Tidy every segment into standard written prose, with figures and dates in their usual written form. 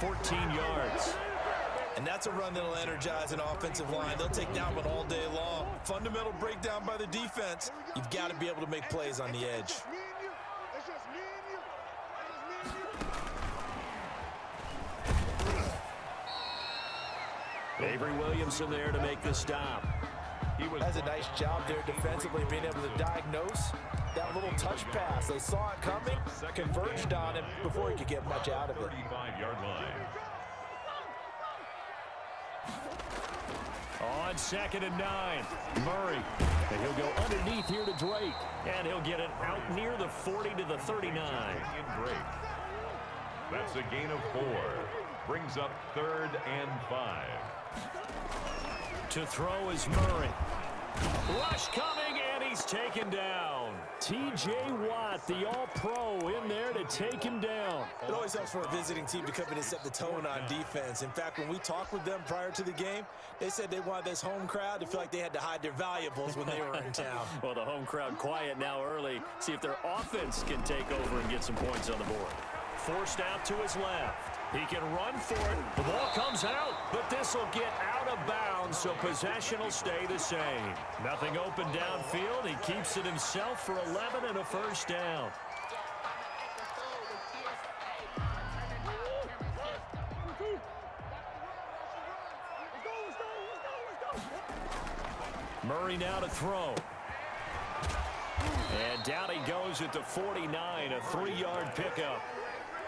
14 yards. And that's a run that'll energize an offensive line. They'll take that one all day long. Fundamental breakdown by the defense. You've got to be able to make plays on the edge. Avery Williamson there to make the stop. He has a nice job there defensively, being able to diagnose that little touch pass. They saw it coming, converged on him before he could get much out of it. 35-yard line. On 2nd and 9, Murray. And he'll go underneath here to Drake. And he'll get it out near the 40 to the 39. That's a gain of 4. Brings up 3rd and 5. To throw is Murray. Rush coming, and he's taken down. T.J. Watt, the all-pro, in there to take him down. It always helps for a visiting team to come in and set the tone on defense. In fact, when we talked with them prior to the game, they said they wanted this home crowd to feel like they had to hide their valuables when they were in town. Well, the home crowd quiet now early. See if their offense can take over and get some points on the board. Forced out to his left. He can run for it. The ball comes out, but this will get out of bounds, so possession will stay the same. Nothing open downfield. He keeps it himself for 11 and a first down. Murray now to throw. And down he goes at the 49, a 3-yard pickup.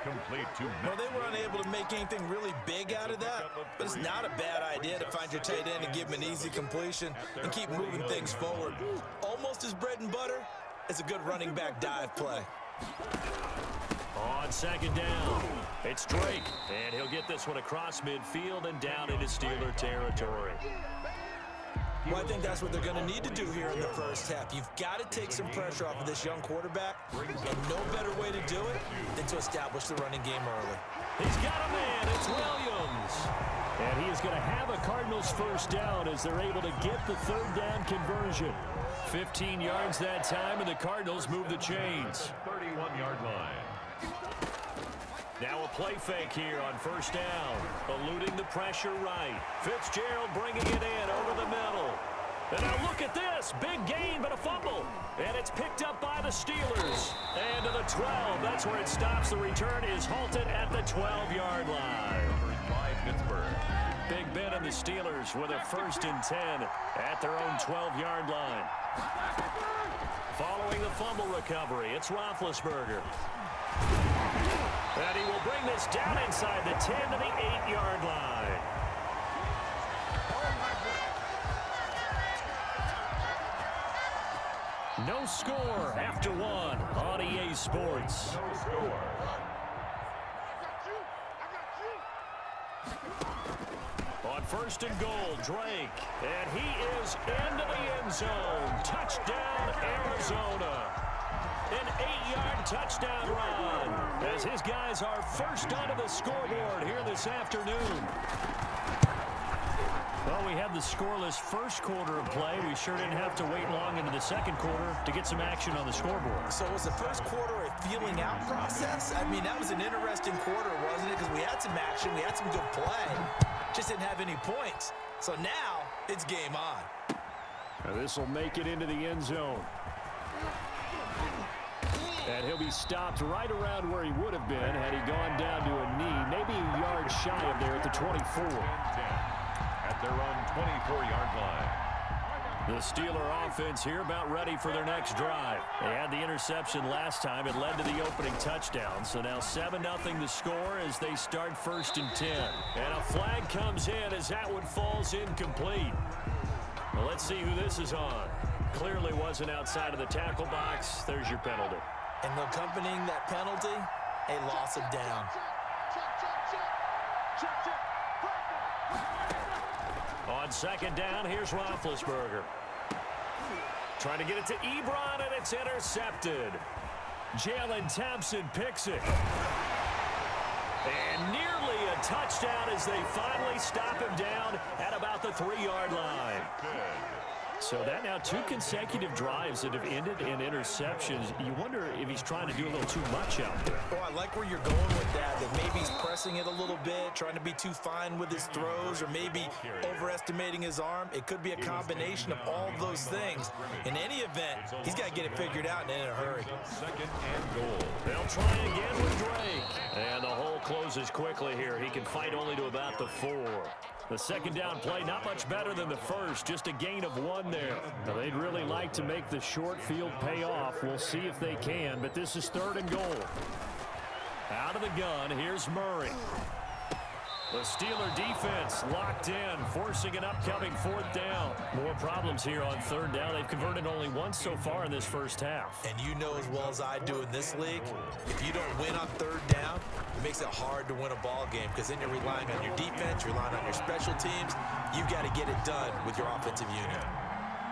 Complete to well, they were unable to make anything really big out of that, but it's not a bad idea to find your tight end and give him an easy completion and keep moving things forward. Almost as bread and butter as a good running back dive play. On 2nd down, it's Drake, and he'll get this one across midfield and down into Steeler territory. Well, I think that's what they're going to need to do here in the first half. You've got to take some pressure off of this young quarterback, and no better way to do it than to establish the running game early. He's got a man. It's Williams. And he is going to have a Cardinals first down as they're able to get the 3rd down conversion. 15 yards that time, and the Cardinals move the chains. 31-yard line. Now a play fake here on 1st down. Eluding the pressure right. Fitzgerald bringing it in over the middle. And now look at this. Big gain, but a fumble. And it's picked up by the Steelers. And to the 12. That's where it stops. The return is halted at the 12-yard line. Number 5, Pittsburgh. Big Ben and the Steelers with a 1st and 10 at their own 12-yard line. Following the fumble recovery, it's Roethlisberger. And he will bring this down inside the 10 to the 8-yard line. No score after 1 on EA Sports. No score. On 1st and goal, Drake. And he is into the end zone. Touchdown, Arizona. An 8-yard touchdown run as his guys are first onto the scoreboard here this afternoon. Well, we had the scoreless first quarter of play. We sure didn't have to wait long into the second quarter to get some action on the scoreboard. So was the first quarter a feeling out process? I mean, that was an interesting quarter, wasn't it? Because we had some action, we had some good play, just didn't have any points. So now it's game on. Now this will make it into the end zone. And he'll be stopped right around where he would have been had he gone down to a knee, maybe a yard shy of there at the 24. At their own 24-yard line. The Steeler offense here about ready for their next drive. They had the interception last time. It led to the opening touchdown. So now 7-0 the score as they start 1st and 10. And a flag comes in as that one falls incomplete. Well, let's see who this is on. Clearly wasn't outside of the tackle box. There's your penalty. And accompanying that penalty, a loss of down. On 2nd down, here's Roethlisberger. Trying to get it to Ebron, and it's intercepted. Jalen Thompson picks it. And nearly a touchdown as they finally stop him down at about the 3-yard line. So that now 2 consecutive drives that have ended in interceptions. You wonder if he's trying to do a little too much out there. Oh, I like where you're going with that maybe he's pressing it a little bit, trying to be too fine with his throws, or maybe overestimating his arm. It could be a combination of all of those things. In any event, he's got to get it figured out and in a hurry. Second and goal. They'll try again with Drake. And the hole closes quickly here. He can fight only to about the 4. The second down play, not much better than the first, just a gain of 1 there. Now, they'd really like to make the short field pay off. We'll see if they can, but this is 3rd and goal. Out of the gun, here's Murray. The Steeler defense locked in, forcing an upcoming 4th down. More problems here on 3rd down. They've converted only once so far in this first half. And you know as well as I do in this league, if you don't win on 3rd down, it makes it hard to win a ball game because then you're relying on your defense, you're relying on your special teams. You've got to get it done with your offensive unit.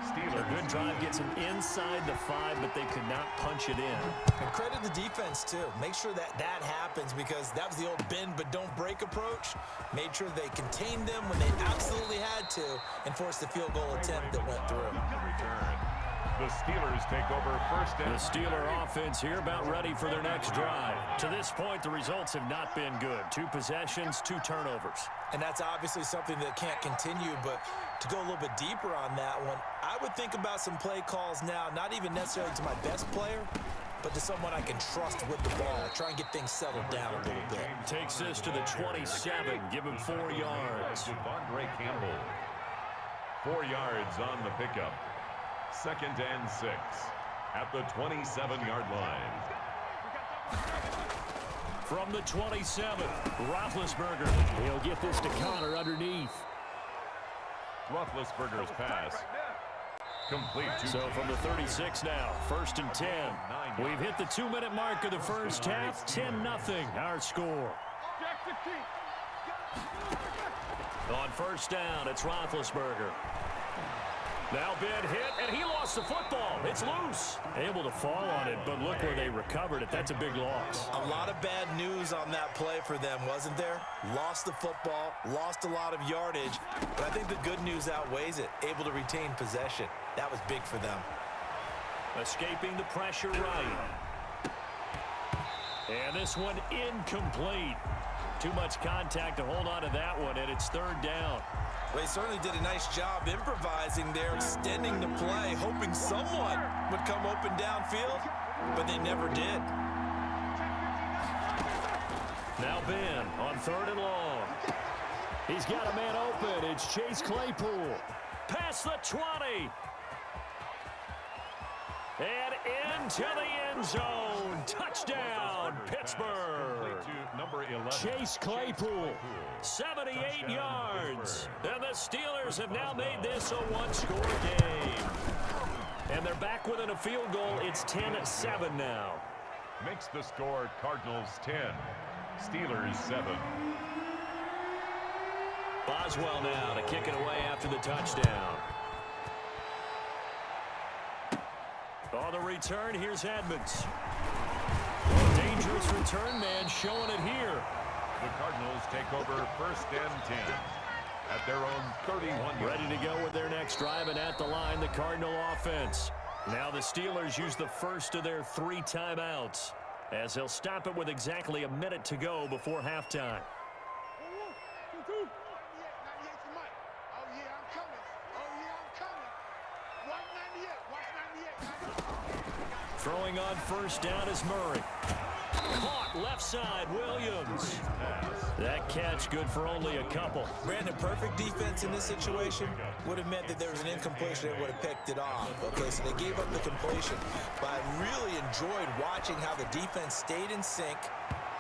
A good drive gets them inside the 5, but they could not punch it in. And credit the defense, too. Make sure that happens because that was the old bend but don't break approach. Made sure they contained them when they absolutely had to and forced the field goal attempt that went through. The Steelers take over first and... The Steeler offense here about ready for their next drive. To this point, the results have not been good. 2 possessions, 2 turnovers. And that's obviously something that can't continue, but to go a little bit deeper on that one, I would think about some play calls now, not even necessarily to my best player, but to someone I can trust with the ball. Try and get things settled down a little bit. Takes this to the 27. Give him 4 yards. Devondre Campbell. 4 yards on the pickup. 2nd and 6 at the 27-yard line. From the 27, Roethlisberger. He'll get this to Connor underneath. Roethlisberger's pass. Complete. So from the 36 now, 1st and 10. We've hit the 2-minute mark of the first half. 10-0 our score. On 1st down, it's Roethlisberger. Now Ben hit, and he lost the football. It's loose. Able to fall on it, but look where they recovered it. That's a big loss. A lot of bad news on that play for them, wasn't there? Lost the football, lost a lot of yardage, but I think the good news outweighs it. Able to retain possession. That was big for them. Escaping the pressure right. And this one incomplete. Too much contact to hold on to that one, and it's 3rd down. Well, he certainly did a nice job improvising there, extending the play, hoping someone would come open downfield, but they never did. Now Ben on 3rd and long. He's got a man open. It's Chase Claypool. Past the 20. And into the end zone. Touchdown, Pittsburgh. Chase Claypool, 78 yards. And the Steelers have now made this a 1-score game. And they're back within a field goal. It's 10-7 now. Makes the score Cardinals 10, Steelers 7. Boswell now to kick it away after the touchdown. On the return, here's Edmonds. A dangerous return man showing it here. The Cardinals take over 1st and 10 at their own 31. Ready to go with their next drive, and at the line, the Cardinal offense. Now the Steelers use the first of their 3 timeouts as they'll stop it with exactly a minute to go before halftime. Throwing on 1st down is Murray. Caught left side, Williams. That catch good for only a couple. Brandon, perfect defense in this situation would have meant that there was an incompletion that would have picked it off. Okay, so they gave up the completion. But I really enjoyed watching how the defense stayed in sync,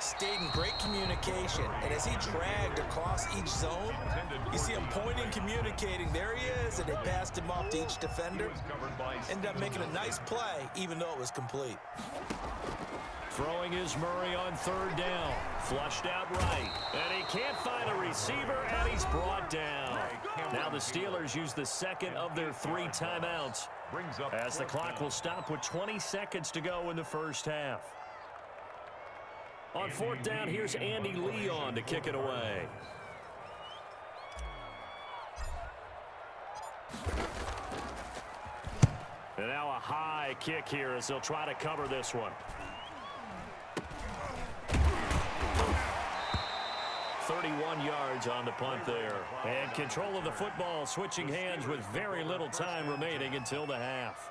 stayed in great communication, and as he dragged across each zone, you see him pointing, communicating. There he is, and they passed him off to each defender. Ended up making a nice play, even though it was complete. Throwing is Murray on 3rd down. Flushed out right. And he can't find a receiver, and he's brought down. Now the Steelers use the 2nd of their 3 timeouts as the clock will stop with 20 seconds to go in the first half. On 4th down, here's Andy Leon to kick it away. And now a high kick here as they'll try to cover this one. 31 yards on the punt there. And control of the football switching hands with very little time remaining until the half.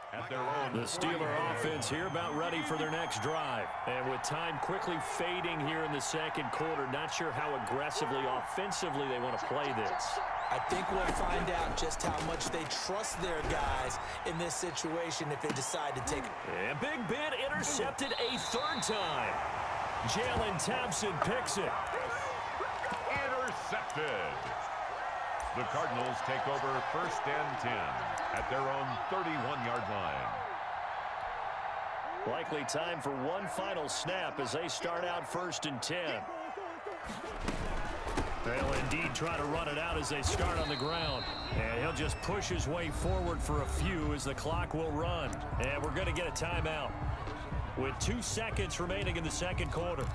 The Steeler offense here about ready for their next drive. And with time quickly fading here in the second quarter, not sure how aggressively, offensively they want to play this. I think we'll find out just how much they trust their guys in this situation if they decide to take it. And Big Ben intercepted a third time. Jalen Thompson picks it. Intercepted. The Cardinals take over 1st and 10 at their own 31-yard line. Likely time for one final snap as they start out 1st and 10. They'll indeed try to run it out as they start on the ground. And he'll just push his way forward for a few as the clock will run. And we're going to get a timeout with 2 seconds remaining in the second quarter.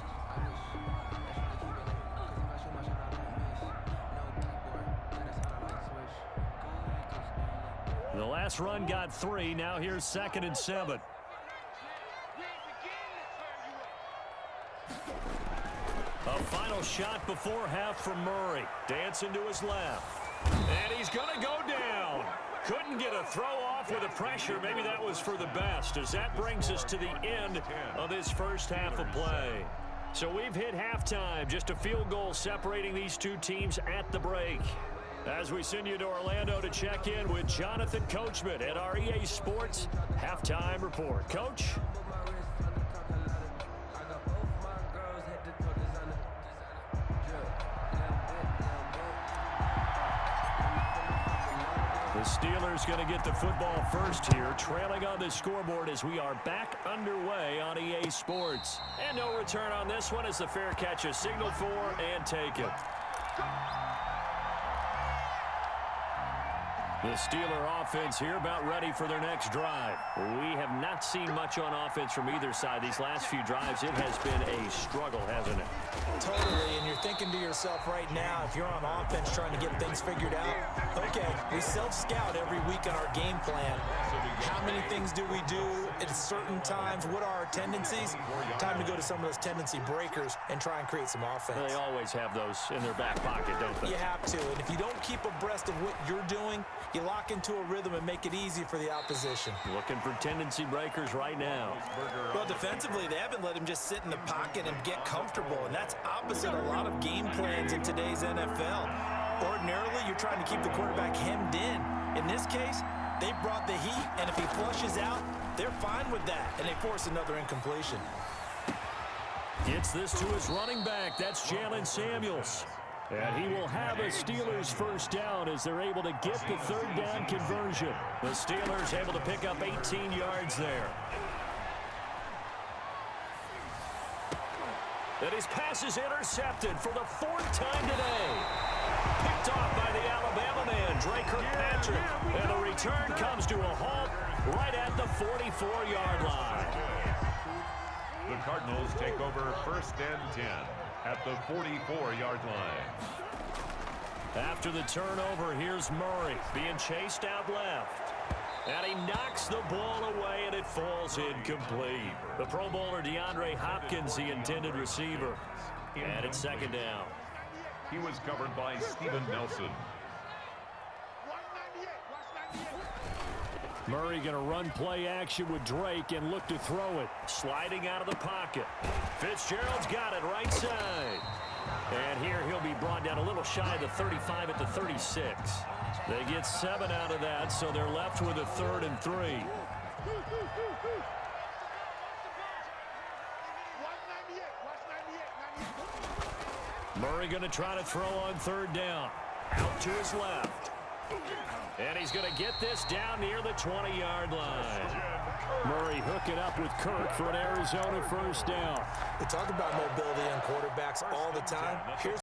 The last run got 3. Now here's 2nd and 7. A final shot before half from Murray. Dancing to his left. And he's going to go down. Couldn't get a throw off with the pressure. Maybe that was for the best, as that brings us to the end of this first half of play. So we've hit halftime. Just a field goal separating these two teams at the break. As we send you to Orlando to check in with Jonathan Coachman at our EA Sports Halftime Report. Coach? The Steelers going to get the football first here, trailing on the scoreboard as we are back underway on EA Sports. And no return on this one as the fair catch is signaled for and taken. The Steeler offense here about ready for their next drive. We have not seen much on offense from either side. These last few drives, it has been a struggle, hasn't it? Totally, and you're thinking to yourself right now, if you're on offense trying to get things figured out, okay, we self-scout every week in our game plan. How many things do we do at certain times? What are our tendencies? Time to go to some of those tendency breakers and try and create some offense. They always have those in their back pocket, don't they? You have to, and if you don't keep abreast of what you're doing, you lock into a rhythm and make it easy for the opposition. Looking for tendency breakers right now. Well, defensively, they haven't let him just sit in the pocket and get comfortable, and that's opposite a lot of game plans in today's NFL. Ordinarily, you're trying to keep the quarterback hemmed in. In this case, they brought the heat, and if he flushes out, they're fine with that, and they force another incompletion. Gets this to his running back. That's Jalen Samuels. And he will have a Steelers first down as they're able to get the third down conversion. The Steelers able to pick up 18 yards there. And his pass is intercepted for the 4th time today. Picked off by the Alabama man, Drake Kirkpatrick. And the return comes to a halt right at the 44-yard line. The Cardinals take over 1st and 10 at the 44-yard line. After the turnover, here's Murray being chased out left. And he knocks the ball away, and it falls incomplete. The Pro Bowler DeAndre Hopkins, the intended receiver. And it's 2nd down. He was covered by Steven Nelson. Murray going to run play action with Drake and look to throw it. Sliding out of the pocket. Fitzgerald's got it right side. And here he'll be brought down a little shy of the 35 at the 36. They get 7 out of that, so they're left with a 3rd and 3. Murray going to try to throw on 3rd down. Out to his left. And he's going to get this down near the 20-yard line. Murray hooking up with Kirk for an Arizona first down. We talk about mobility on quarterbacks all the time. Here's